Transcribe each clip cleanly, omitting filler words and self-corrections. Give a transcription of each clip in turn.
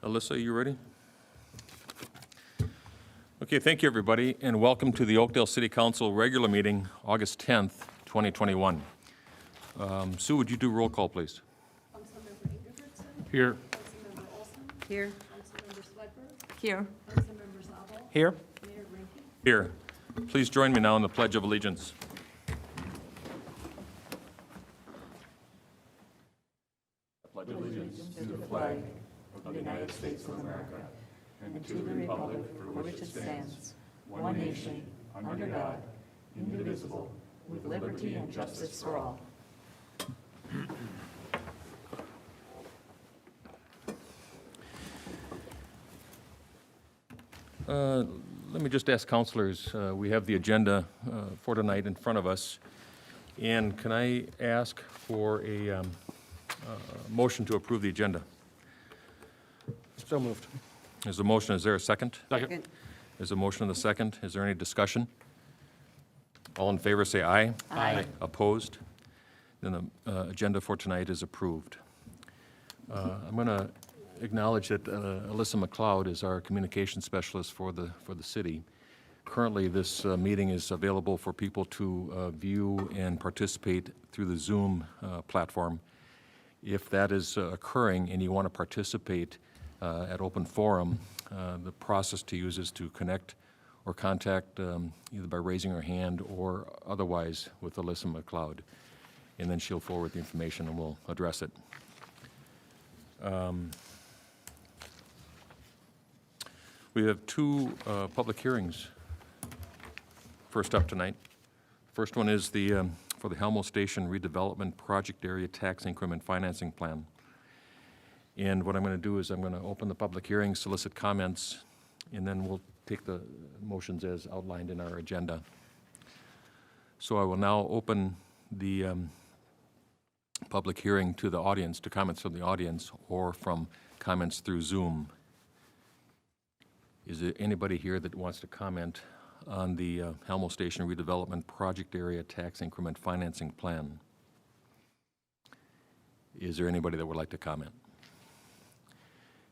Alyssa, are you ready? Okay, thank you, everybody, and welcome to the Oakdale City Council regular meeting, August 10th, 2021. Sue, would you do roll call, please? Councilmember Ingebrigtsen. Here. Councilmember Olson. Here. Councilmember Sledberg. Here. Councilmember Zabel. Here. Mayor Rinke. Here. Please join me now in the Pledge of Allegiance. Of the United States of America, and to the republic for which it stands, one nation, under God, indivisible, with liberty and justice for all. Let me just ask councilors, we have the agenda for tonight in front of us, and can I ask for a motion to approve the agenda? So moved. There's a motion, is there a second? Second. There's a motion and a second. Is there any discussion? All in favor say aye. Aye. Opposed? Then the agenda for tonight is approved. I'm going to acknowledge that Alyssa McLeod is our communication specialist for the city. Currently, this meeting is available for people to view and participate through the Zoom platform. If that is occurring and you want to participate at open forum, the process to use is to connect or contact either by raising her hand or otherwise with Alyssa McLeod, and then she'll forward the information and we'll address it. We have two public hearings first up tonight. First one is the for the HELMO Station Redevelopment Project Area Tax Increment Financing Plan. And what I'm going to do is I'm going to open the public hearing, solicit comments, and then we'll take the motions as outlined in our agenda. So I will now open the public hearing to the audience, to comments from the audience or from comments through Zoom. Is there anybody here that wants to comment on the HELMO Station Redevelopment Project Area Tax Increment Financing Plan? Is there anybody that would like to comment?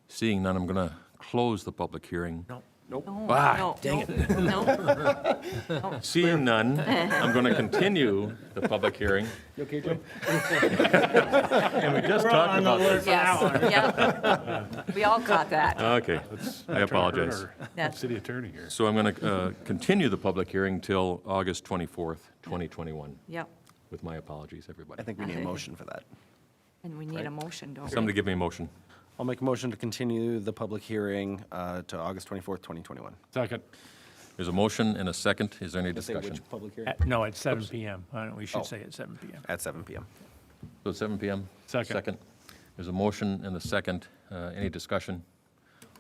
Seeing none, I'm going to close the public hearing. Nope. No, dang it. No. Seeing none, I'm going to continue the public hearing. You okay, Jim? And we just talked about this. Yes, yeah. We all caught that. Okay, I apologize. Yes. City attorney here. So I'm going to continue the public hearing till August 24th, 2021. Yep. With my apologies, everybody. I think we need a motion for that. And we need a motion, don't we? Somebody give me a motion. I'll make a motion to continue the public hearing to August 24th, 2021. Second. There's a motion and a second. Is there any Say discussion? which public hearing? No, at 7 PM. We should Oh. say at 7 PM. At 7 p.m. So it's 7 p.m.? Second. There's a motion and a second. Any discussion?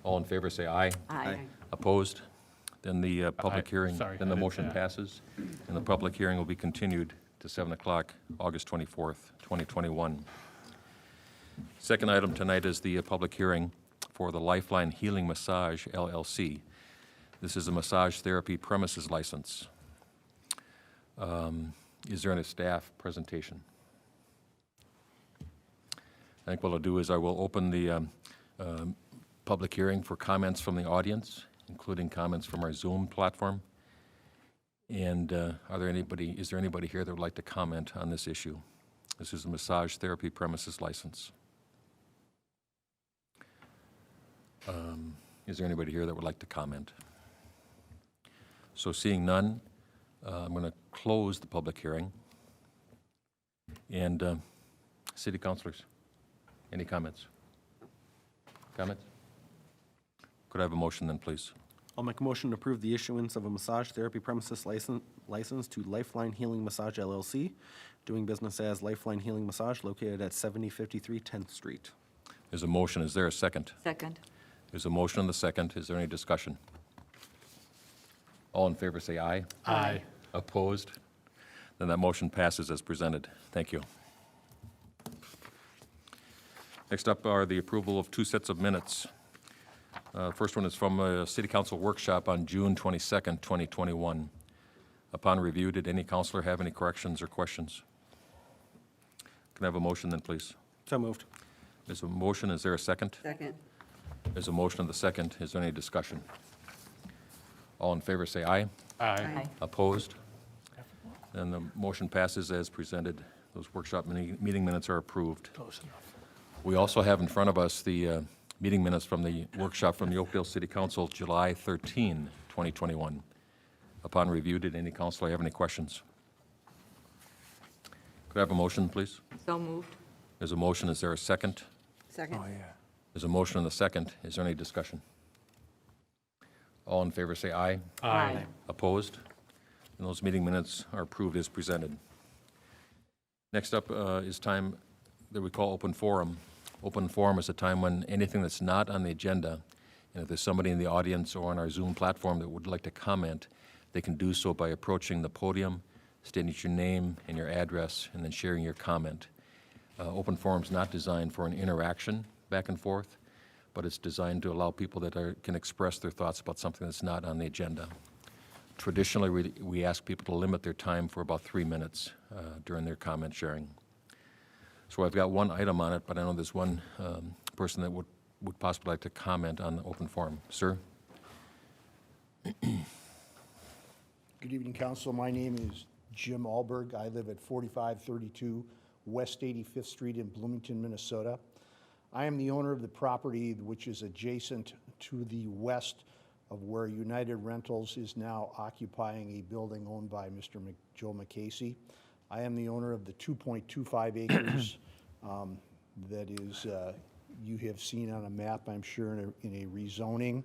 All in favor, say aye. Aye. Opposed? Then the public Aye. hearing, Sorry, then the I didn't motion say aye. passes, and the public hearing will be continued to 7 o'clock, August 24th, 2021. Second item tonight is the public hearing for the Lifeline Healing Massage, LLC. This is a massage therapy premises license. Is there any staff presentation? I think what I'll do is I will open the public hearing for comments from the audience, including comments from our Zoom platform. And is there anybody here that would like to comment on this issue? This is a massage therapy premises license. Is there anybody here that would like to comment? So seeing none, I'm going to close the public hearing. And city councilors, any comments? Comments? Could I have a motion then, please? I'll make a motion to approve the issuance of a massage therapy premises license to Lifeline Healing Massage LLC, doing business as Lifeline Healing Massage, located at 7053 10th Street. There's a motion. Is there a second? Second. There's a motion and a second. Is there any discussion? All in favor say aye. Aye. Opposed? Then that motion passes as presented. Thank you. Next up are the approval of two sets of minutes. First one is from a City Council workshop on June 22nd, 2021. Upon review, did any counselor have any corrections or questions? Can I have a motion then, please? So moved. There's a motion. Is there a second? Second. There's a motion and a second. Is there any discussion? All in favor, say aye. Aye. Opposed? And the motion passes as presented. Those workshop meeting minutes are approved. Close enough. We also have in front of us the meeting minutes from the workshop from the Oakdale City Council, July 13, 2021. Upon review, did any councilor have any questions? Could I have a motion, please? So moved. There's a motion. Is there a second? Second. Oh, yeah. There's a motion and a second. Is there any discussion? All in favor, say aye. Aye. Opposed? And those meeting minutes are approved as presented. Next up is time that we call open forum. Open forum is a time when anything that's not on the agenda, and if there's somebody in the audience or on our Zoom platform that would like to comment, they can do so by approaching the podium, stating your name and your address, and then sharing your comment. Open forum is not designed for an interaction back and forth, but it's designed to allow people that can express their thoughts about something that's not on the agenda. Traditionally, we ask people to limit their time for about 3 minutes during their comment sharing. So I've got one item on it, but I know there's one person that would possibly like to comment on the open forum. Sir? Good evening, Council. My name is Jim Alberg. I live at 4532 West 85th Street in Bloomington, Minnesota. I am the owner of the property which is adjacent to the west of where United Rentals is now occupying a building owned by Mr. Joe McCasey. I am the owner of the 2.25 acres that is, you have seen on a map, I'm sure, in a rezoning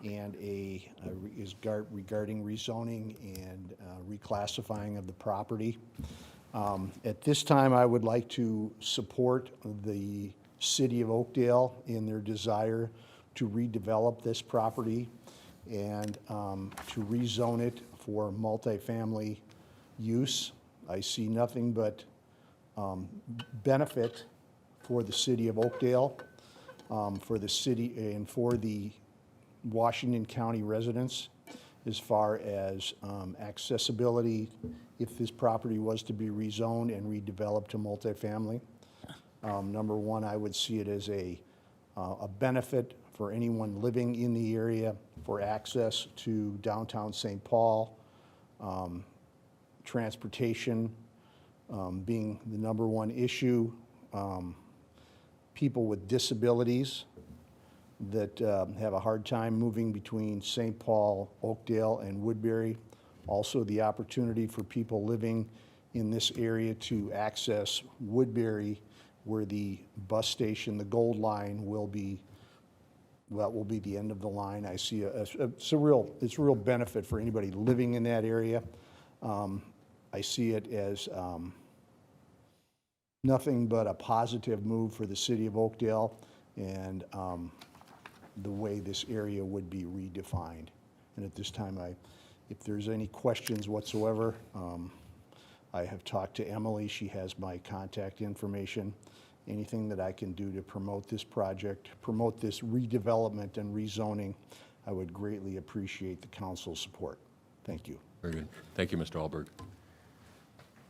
and regarding rezoning and reclassifying of the property. At this time, I would like to support the City of Oakdale in their desire to redevelop this property and to rezone it for multifamily use. I see nothing but benefit for the City of Oakdale, for the city and for the Washington County residents as far as accessibility if this property was to be rezoned and redeveloped to multifamily. Number one, I would see it as a benefit for anyone living in the area for access to downtown St. Paul, transportation being the number one issue, people with disabilities that have a hard time moving between St. Paul, Oakdale, and Woodbury. Also the opportunity for people living in this area to access Woodbury where the bus station, the Gold Line, will be the end of the line. I see it's a real benefit for anybody living in that area. I see it as nothing but a positive move for the City of Oakdale and the way this area would be redefined. And at this time, if there's any questions whatsoever, I have talked to Emily. She has my contact information. Anything that I can do to promote this project, promote this redevelopment and rezoning, I would greatly appreciate the council's support. Thank you. Very good. Thank you, Mr. Alberg.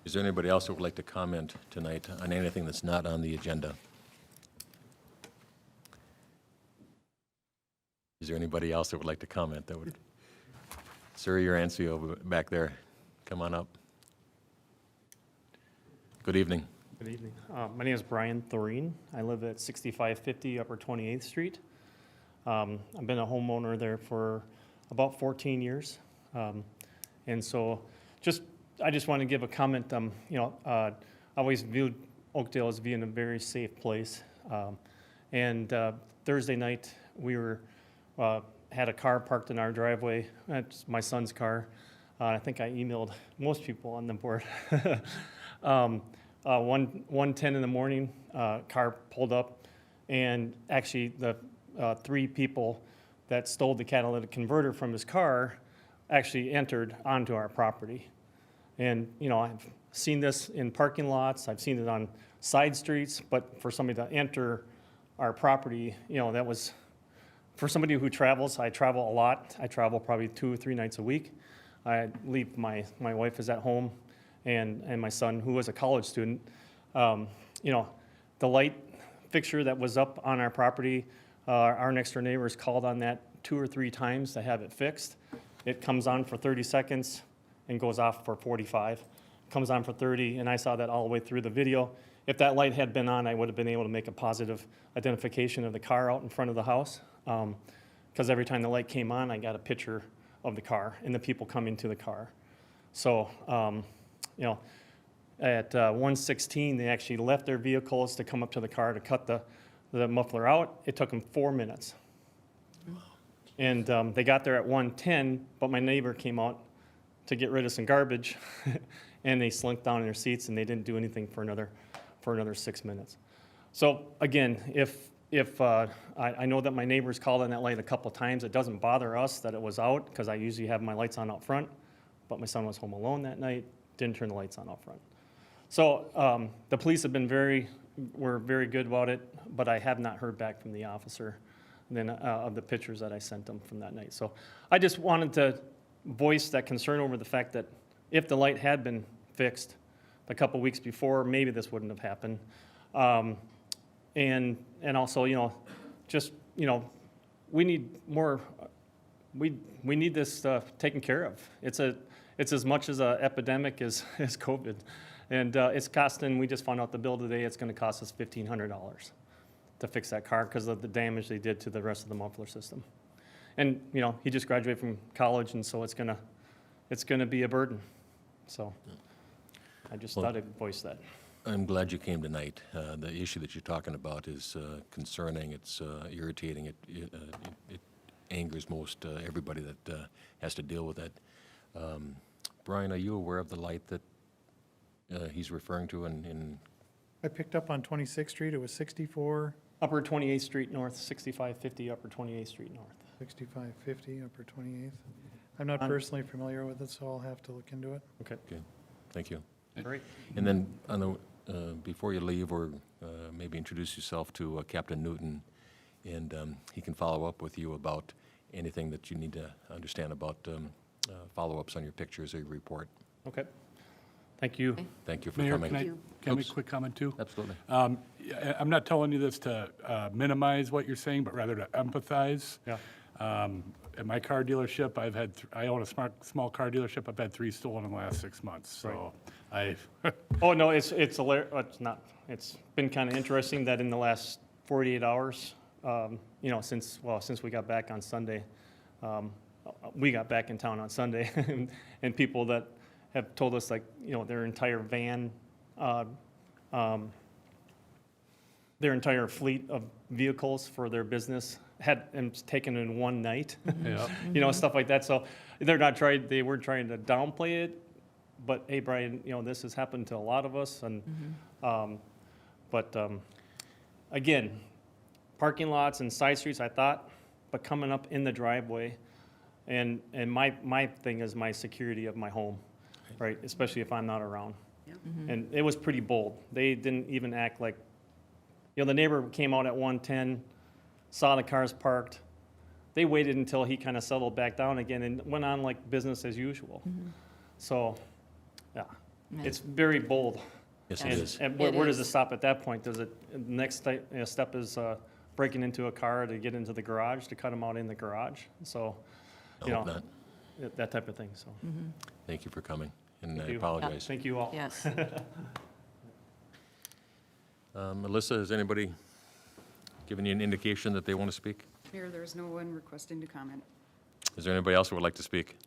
Is there anybody else that would like to comment tonight on anything that's not on the agenda? Is there anybody else that would like to comment that would? Sir, your answer over back there. Come on up. Good evening. Good evening. My name is Brian Thoreen. I live at 6550 Upper 28th Street. I've been a homeowner there for about 14 years. And so I just want to give a comment. I always viewed Oakdale as being a very safe place. And Thursday night, we had a car parked in our driveway. It's my son's car. I think I emailed most people on the board. 1:10 in the morning, car pulled up, and actually the 3 people that stole the catalytic converter from his car actually entered onto our property. And I've seen this in parking lots, I've seen it on side streets, but for somebody to enter our property, that was, for somebody who travels, I travel a lot. I travel probably 2 or 3 nights a week. I leave, my wife is at home, and my son, who was a college student. The light fixture that was up on our property, Our next door neighbors called on that 2 or 3 times to have it fixed. It comes on for 30 seconds and goes off for 45. Comes on for 30, and I saw that all the way through the video. If that light had been on, I would have been able to make a positive identification of the car out in front of the house. Because every time the light came on, I got a picture of the car and the people coming to the car. So, you know, at 1:16, they actually left their vehicles to come up to the car to cut the muffler out. It took them 4 minutes. And they got there at 1:10, but my neighbor came out to get rid of some garbage, and they slunked down in their seats, and they didn't do anything for another 6 minutes. So again, if I know that my neighbors called on that light a couple of times, it doesn't bother us that it was out, because I usually have my lights on out front, but my son was home alone that night, didn't turn the lights on out front. So the police have been were very good about it, but I have not heard back from the officer of the pictures that I sent them from that night. So I just wanted to voice that concern over the fact that if the light had been fixed a couple weeks before, maybe this wouldn't have happened. And also, you know, just, you know, we need more, we need this taken care of. It's as much as an epidemic as COVID. And it's costing, we just found out the bill today, it's gonna cost us $1,500 to fix that car because of the damage they did to the rest of the muffler system. And, you know, he just graduated from college, and so it's gonna be a burden. So I just thought I'd voice that. I'm glad you came tonight. The issue that you're talking about is concerning, it's irritating, it angers most everybody that has to deal with that. Brian, are you aware of the light that he's referring to in I picked up on 26th Street, it was 64, Upper 28th Street North, 6550 Upper 28th Street North. 6550, upper 28th. I'm not personally familiar with it, so I'll have to look into it. Okay, Okay, thank you. great. And then, before you leave, or maybe introduce yourself to Captain Newton, and he can follow up with you about anything that you need to understand about follow-ups on your pictures or your report. Okay, thank you. Thank you for Mayor, coming. can I make a quick comment too? Absolutely. I'm not telling you this to minimize what you're saying, but rather to empathize. Yeah. At my car dealership, I own a small car dealership. I've had 3 stolen in the last 6 months. So Oh, no, it's not. It's been kind of interesting that in the last 48 hours, you know, since we got back on Sunday, we got back in town on Sunday, and people that have told us, like, you know, their entire van, their entire fleet of vehicles for their business had and taken in one night. yeah. You know, stuff like that. So they weren't trying to downplay it, but hey, Brian, you know, this has happened to a lot of us, and again, parking lots and side streets, I thought, but coming up in the driveway, and my thing is my security of my home, right? Especially if I'm not around. And it was pretty bold. They didn't even act like, you know, the neighbor came out at 1:10, saw the cars parked. They waited until he kind of settled back down again and went on like business as usual. So, yeah, it's very bold. Yes, it is. And where does it stop at that point? Does it, next step is breaking into a car to get into the garage, to cut them out in the garage? So, I you hope know, not. that type of thing, so. Thank you for coming, and I Thank you. apologize. Thank you all. Yes. Melissa, has anybody given you an indication that they want to speak? Mayor, there is no one requesting to comment. Is there anybody else who would like to speak?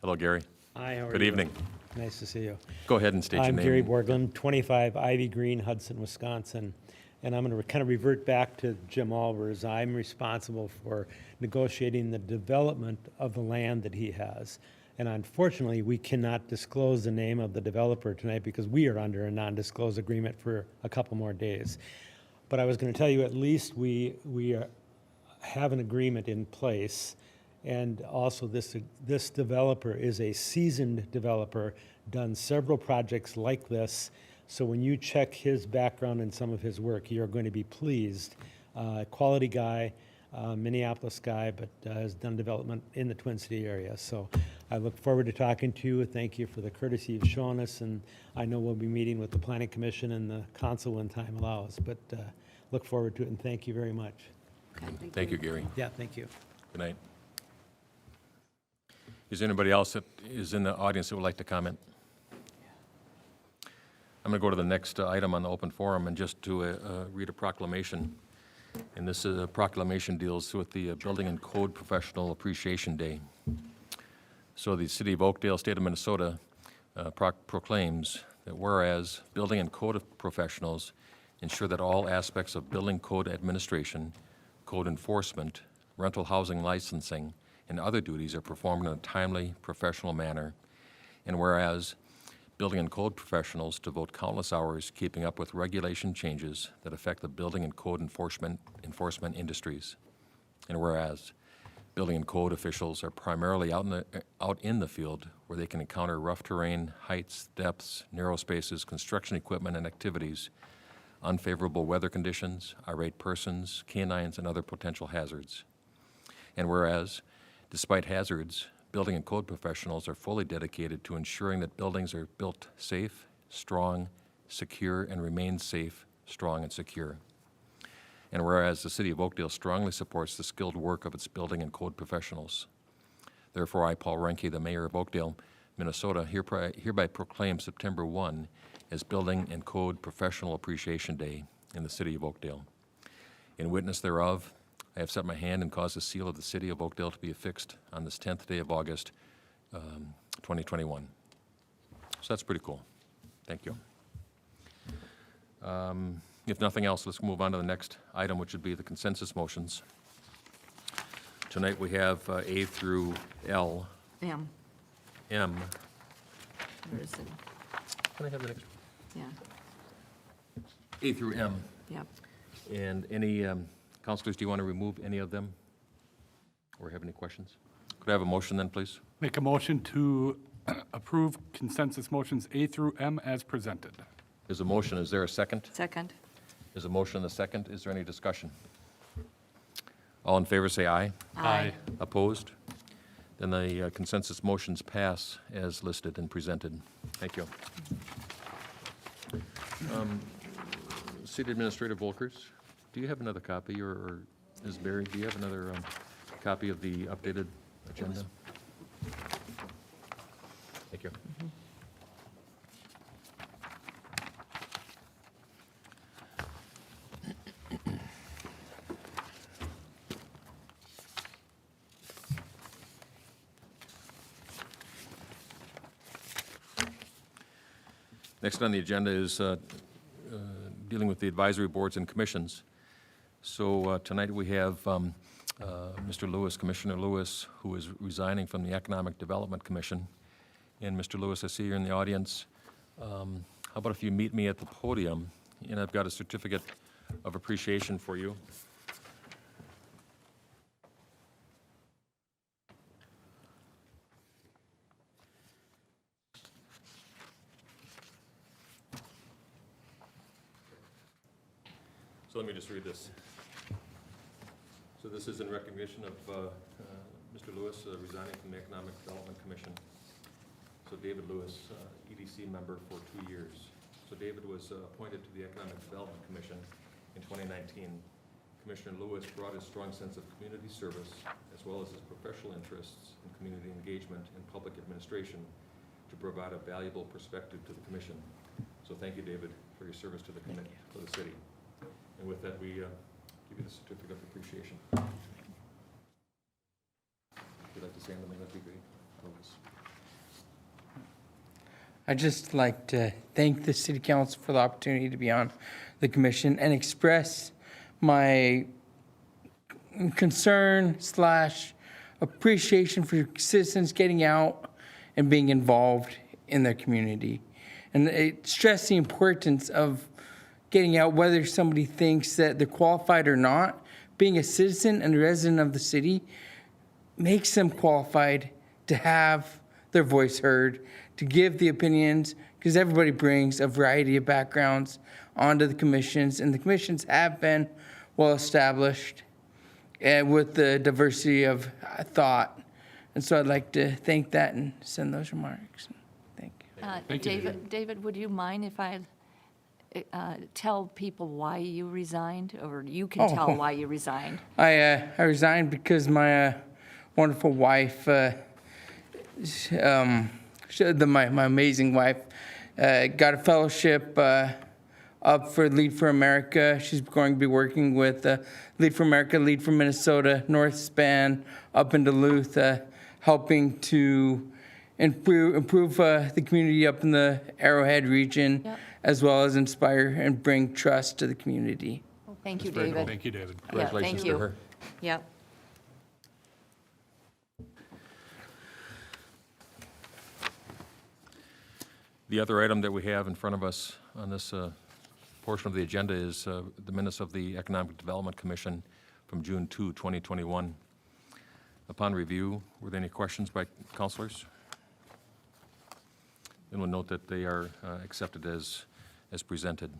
Hello, Gary. Hi, how are you? Good evening. Nice to see you. Go ahead and state your name. I'm Gary Borglum, 25 Ivy Green, Hudson, Wisconsin. And I'm going to kind of revert back to Jim Albers. I'm responsible for negotiating the development of the land that he has. And unfortunately, we cannot disclose the name of the developer tonight because we are under a non-disclosed agreement for a couple more days. But I was going to tell you, at least we have an agreement in place. And also this developer is a seasoned developer, done several projects like this. So when you check his background and some of his work, you're going to be pleased. Quality guy, Minneapolis guy, but has done development in the Twin City area. So I look forward to talking to you. Thank you for the courtesy you've shown us. And I know we'll be meeting with the Planning Commission and the council when time allows. But look forward to it, and thank you very much. Okay. Thank you, Gary. Yeah, thank you. Good night. Is there anybody else that is in the audience that would like to comment? I'm going to go to the next item on the open forum and just to read a proclamation. And this is a proclamation deals with the Building and Code Professional Appreciation Day. So the City of Oakdale, State of Minnesota proclaims that whereas building and code professionals ensure that all aspects of building code administration, code enforcement, rental housing licensing, and other duties are performed in a timely, professional manner. And whereas building and code professionals devote countless hours keeping up with regulation changes that affect the building and code enforcement industries. And whereas building and code officials are primarily out in the field where they can encounter rough terrain, heights, depths, narrow spaces, construction equipment and activities, unfavorable weather conditions, irate persons, canines, and other potential hazards. And whereas, despite hazards, building and code professionals are fully dedicated to ensuring that buildings are built safe, strong, secure, and remain safe, strong, and secure. And whereas the City of Oakdale strongly supports the skilled work of its building and code professionals. Therefore, I, Paul Reinke, the Mayor of Oakdale, Minnesota, hereby proclaim September 1 as Building and Code Professional Appreciation Day in the City of Oakdale. In witness thereof, I have set my hand and caused the seal of the City of Oakdale to be affixed on this 10th day of August, 2021. So that's pretty cool. Thank you. If nothing else, let's move on to the next item, which would be the consensus motions. Tonight we have A through L. M. M. Where is it? Can I have the next? Yeah, A through M. yep. And any, counselors, do you want to remove any of them? Or have any questions? Could I have a motion then, please? Make a motion to approve consensus motions A through M as presented. There's a motion. Is there a second? Second. There's a motion and a second. Is there any discussion? All in favor, say aye. Aye. Opposed? Then the consensus motions pass as listed and presented. Thank you. City Administrator Volkers, do you have another copy, or Ms. Berry, do you have another copy of the updated agenda? Thank you. Next on the agenda is dealing with the advisory boards and commissions. So tonight we have Mr. Lewis, Commissioner Lewis, who is resigning from the Economic Development Commission. And Mr. Lewis, I see you're in the audience. How about if you meet me at the podium, and I've got a certificate of appreciation for you. So let me just read this. So this is in recognition of Mr. Lewis resigning from the Economic Development Commission. So David Lewis, EDC member for 2 years. So David was appointed to the Economic Development Commission in 2019. Commissioner Lewis brought his strong sense of community service as well as his professional interests in community engagement and public administration to provide a valuable perspective to the commission. So thank you, David, for your service to the city. And with that, we give you the certificate of appreciation. If you'd like to say anything, that'd be great. Lewis. I'd just like to thank the city council for the opportunity to be on the commission and express my concern / appreciation for citizens getting out and being involved in their community. And stress the importance of getting out, whether somebody thinks that they're qualified or not. Being a citizen and a resident of the city makes them qualified to have their voice heard, to give the opinions, because everybody brings a variety of backgrounds onto the commissions, and the commissions have been well established and with the diversity of thought. And so I'd like to thank that and send those remarks. Thank you. Thank you, David, would you mind if I tell people why you resigned, or you can tell why you resigned. I resigned because my wonderful wife, my amazing wife, got a fellowship up for Lead for America. She's going to be working with Lead for America, Lead for Minnesota, North Span, up in Duluth, helping to improve the community up in the Arrowhead region, Yep. as well as inspire and bring trust to the community. Thank you, very cool. David. Thank you, David. Yeah, Congratulations thank to you. her. Yep. The other item that we have in front of us on this portion of the agenda is the minutes of the Economic Development Commission from June 2, 2021. Upon review, were there any questions by councilors? And we'll note that they are accepted as presented.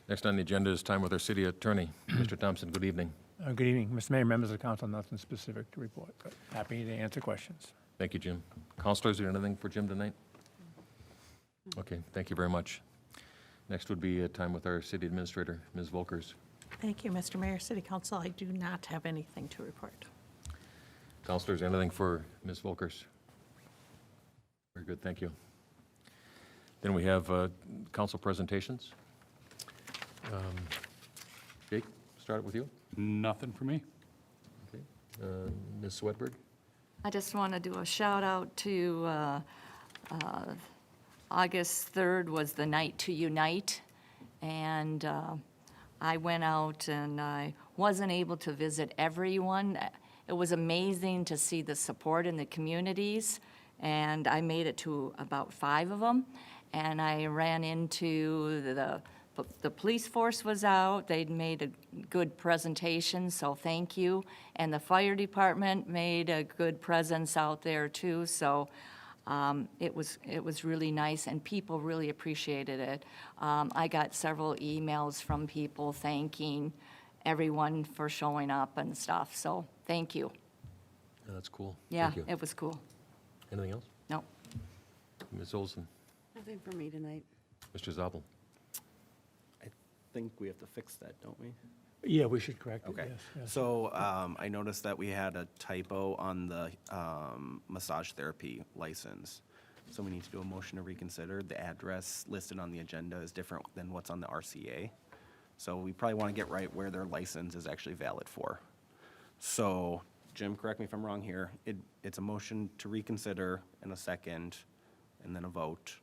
Next on the agenda is time with our city attorney. Mr. Thompson, good evening. Good evening, Mr. Mayor, members of the council. Nothing specific to report, but happy to answer questions. Thank you, Jim. Councilors, is there anything for Jim tonight? Okay, thank you very much. Next would be a time with our city administrator, Ms. Volkers. Thank you, Mr. Mayor, City Council. I do not have anything to report. Councilors, anything for Ms. Volkers? Very good, thank you. Then we have council presentations. Jake, start it with you. Nothing for me. Okay. Ms. Swedberg? I just want to do a shout out to August 3rd was the night to unite, and I went out and I wasn't able to visit everyone. It was amazing to see the support in the communities, and I made it to about 5 of them, and I ran into the police force was out. They'd made a good presentation, so thank you. And the fire department made a good presence out there too, so it was really nice, and people really appreciated it. I got several emails from people thanking everyone for showing up and stuff, so thank you. Yeah, that's cool. Yeah, Thank you. it was cool. Anything else? No. Ms. Olson? Nothing for me tonight. Mr. Zabel? I think we have to fix that, don't we? Yeah, we should correct it, Okay. yes, yes. So I noticed that we had a typo on the massage therapy license. So we need to do a motion to reconsider. The address listed on the agenda is different than what's on the RCA. So we probably want to get right where their license is actually valid for. So, Jim, correct me if I'm wrong here. It's a motion to reconsider and a second, and then a vote.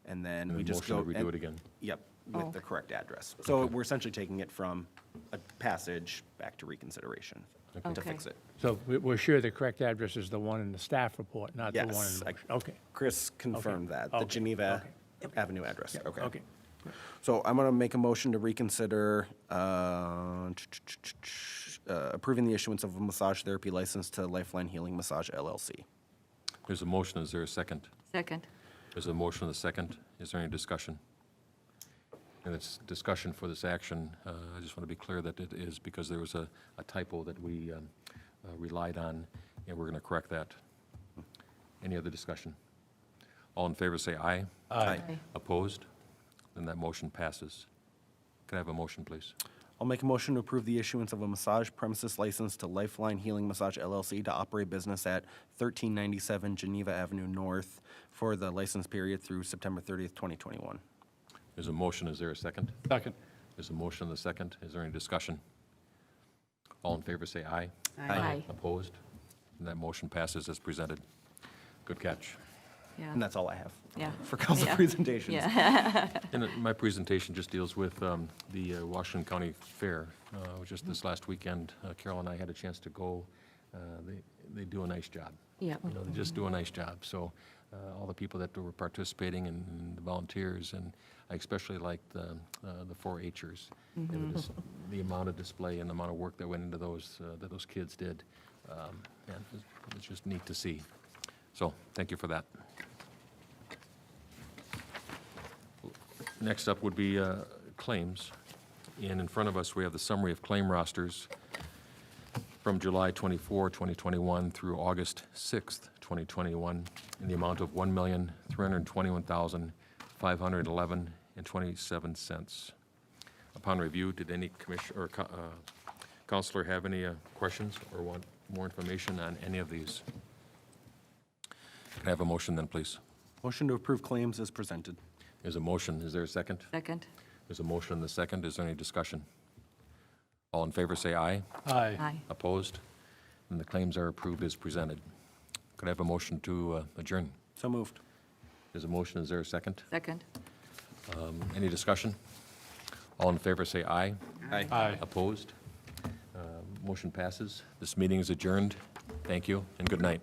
And then And we then just motion go. to redo it again. Yep, with the correct address. So we're essentially taking it from a passage back to reconsideration to Okay. fix it. So we're sure the correct address is the one in the staff report, not the one in Yes, the I- motion. Okay, Chris confirmed that, the Okay, Geneva Avenue address. yeah, Okay. okay. So I'm going to make a motion to reconsider approving the issuance of a massage therapy license to Lifeline Healing Massage LLC. There's a motion, is there a second? Second. There's a motion and a second. Is there any discussion? And it's discussion for this action. I just want to be clear that it is because there was a typo that we relied on, and we're going to correct that. Any other discussion? All in favor say aye. Aye. Opposed? Then that motion passes. Can I have a motion, please? I'll make a motion to approve the issuance of a massage premises license to Lifeline Healing Massage LLC to operate business at 1397 Geneva Avenue North for the license period through September 30th, 2021. There's a motion. Is there a second? Second. There's a motion and a second. Is there any discussion? All in favor say aye. Aye. Opposed? And that motion passes as presented. Good catch. Yeah. And that's all I have Yeah. for council Yeah. presentations. Yeah. And my presentation just deals with the Washington County Fair, just this last weekend. Carol and I had a chance to go. They do a nice job. Yeah. You know, they just do a nice job. So all the people that were participating and the volunteers, and I especially liked the 4-Hers. And the amount of display and the amount of work that went into those, that those kids did. And it's just neat to see. So thank you for that. Next up would be claims. And in front of us, we have the summary of claim rosters from July 24, 2021 through August 6th, 2021, in the amount of $1,321,511.27. Upon review, did any commissioner or counselor have any questions or want more information on any of these? Can I have a motion then, please? Motion to approve claims as presented. There's a motion. Is there a second? Second. There's a motion and a second. Is there any discussion? All in favor, say aye. Aye. Aye. Opposed? And the claims are approved as presented. Could I have a motion to adjourn? So moved. There's a motion. Is there a second? Second. Any discussion? All in favor, say aye. Aye. Aye. Opposed? Motion passes. This meeting is adjourned. Thank you and good night.